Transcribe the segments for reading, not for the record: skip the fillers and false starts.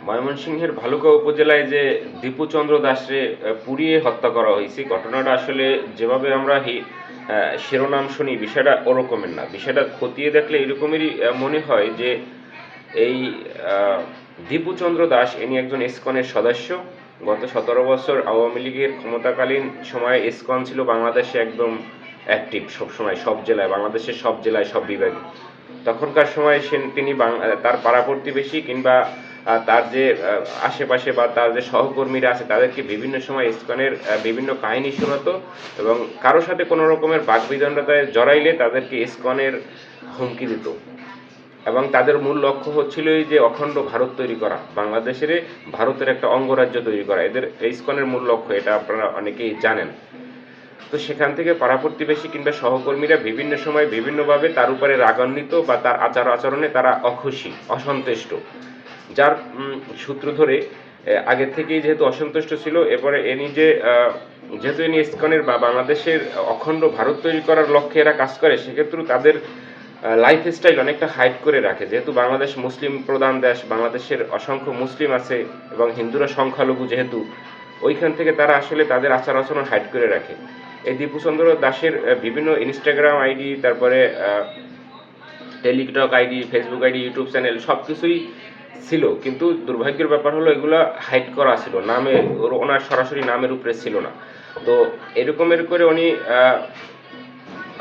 ময়মনসিংহের ভালুকা উপজেলায় যে দীপুচন্দ্র দাসরে পুড়িয়ে হত্যা করা হয়েছে, ঘটনাটা আসলে যেভাবে আমরা শিরোনাম শুনি বিষয়টা ওরকমের না। বিষয়টা খতিয়ে দেখলে এরকমেরই মনে হয় যে এই দীপুচন্দ্র দাস ইনি একজন ইসকনের সদস্য। গত ১৭ বছর আওয়ামী লীগের ক্ষমতাকালীন সময়ে ইসকন ছিল বাংলাদেশে একদম অ্যাক্টিভ, সবসময় সব জেলায়, বাংলাদেশের সব জেলায় সব বিভাগে। তখনকার সময় তিনি তার পাড়া প্রতিবেশী কিংবা তার যে আশেপাশে বা তার যে সহকর্মীরা আছে তাদেরকে বিভিন্ন সময় ইসকনের বিভিন্ন কাহিনী শোনাতো এবং কারোর সাথে কোনো রকমের বাকবিতণ্ডায় জড়াইলে তাদেরকে ইসকনের হুমকি দিত এবং তাদের মূল লক্ষ্য হচ্ছিল যে অখণ্ড ভারত তৈরি করা, বাংলাদেশের ভারতের একটা অঙ্গরাজ্য তৈরি করা। এদের ইসকনের মূল লক্ষ্য, এটা আপনারা অনেকেই জানেন। তো সেখান থেকে পাড়া প্রতিবেশী কিংবা সহকর্মীরা বিভিন্ন সময় বিভিন্নভাবে তার উপরে রাগান্বিত বা তার আচার আচরণে তারা অখুশি, অসন্তুষ্ট, যার সূত্র ধরে আগে থেকেই যেহেতু অসন্তুষ্ট ছিল, এরপরে যেহেতু ইনি ইসকনের বা বাংলাদেশের অখণ্ড ভারত তৈরি করার লক্ষ্যে এরা কাজ করে, সেক্ষেত্রে তাদের লাইফ স্টাইল অনেকটা হাইড করে রাখে। যেহেতু বাংলাদেশ মুসলিম প্রধান দেশ, বাংলাদেশের অসংখ্য মুসলিম আছে এবং হিন্দুরা সংখ্যালঘু, যেহেতু ওইখান থেকে তারা আসলে তাদের আচার আচরণ হাইড করে রাখে। এই দীপুচন্দ্র দাসের বিভিন্ন ইনস্টাগ্রাম আইডি, তারপরে Teletalk ID, Facebook ID, YouTube channel সব কিছুই ছিল, কিন্তু দুর্ভাগ্যের ব্যাপার হলো এগুলো হাইড করা ছিল, নামে ওনার সরাসরি নামের উপরে ছিল না। তো এরকমের করে উনি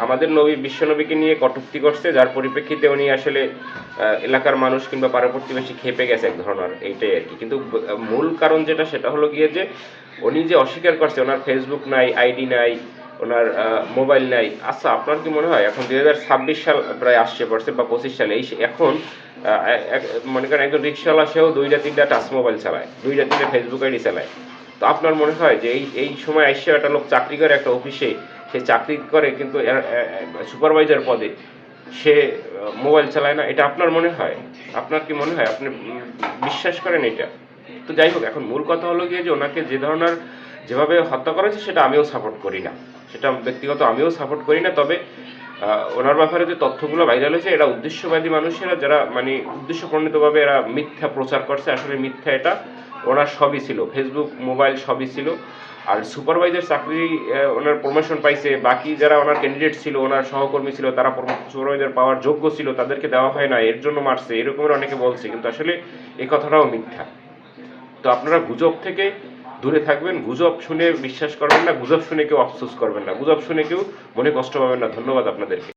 আমাদের নবী বিশ্বনবীকে নিয়ে কটূক্তি করছে, যার পরিপ্রেক্ষিতে উনি আসলে এলাকার মানুষ কিংবা পাড়া প্রতিবেশী খেপে গেছে এক ধরনের, এইটাই আর কি। কিন্তু মূল কারণ যেটা, সেটা হলো গিয়ে যে উনি যে অস্বীকার করছে ওনার ফেসবুক নাই, আইডি নাই, ওনার মোবাইল নাই। আচ্ছা, আপনার কি মনে হয় এখন 2026 সাল প্রায় আসছে পড়ছে বা 25 সালে, এখন মনে করেন একজন রিক্সাওয়ালা সেও 2-3টা টাচ মোবাইল চালায়, 2-3টা ফেসবুক আইডি চালায়। তো আপনার মনে হয় যে এই সময় আসছে একটা লোক চাকরি করে একটা অফিসে, সে চাকরি করে কিন্তু সুপারভাইজার পদে, সে মোবাইল চালায় না? এটা আপনার মনে হয়? আপনার কি মনে হয়? আপনি বিশ্বাস করেন এটা? তো যাই হোক, এখন মূল কথা হলো গিয়ে যে ওনাকে যেভাবে হত্যা করা হয়েছে সেটা আমিও সাপোর্ট করি না, সেটা ব্যক্তিগত আমিও সাপোর্ট করি না। তবে ওনার ব্যাপারে যে তথ্যগুলো ভাইরাল হয়েছে, এরা উদ্দেশ্যবাদী মানুষেরা, যারা মানে উদ্দেশ্যপ্রণীতভাবে এরা মিথ্যা প্রচার করছে। আসলে মিথ্যা এটা, ওনার সবই ছিল, ফেসবুক, মোবাইল সবই ছিল। আর সুপারভাইজার চাকরি ওনার প্রমোশন পাইছে, বাকি যারা ওনার ক্যান্ডিডেট ছিল, ওনার সহকর্মী ছিল, তারা সুপারভাইজার পাওয়ার যোগ্য ছিল, তাদেরকে দেওয়া হয় না, এর জন্য মারছে, এরকমের অনেকে বলছে। কিন্তু আসলে এই কথাটাও মিথ্যা। তো আপনারা গুজব থেকে দূরে থাকবেন, গুজব শুনে বিশ্বাস করবেন না, গুজব শুনে কেউ আফসোস করবেন না, গুজব শুনে কেউ মনে কষ্ট পাবেন না। ধন্যবাদ আপনাদেরকে।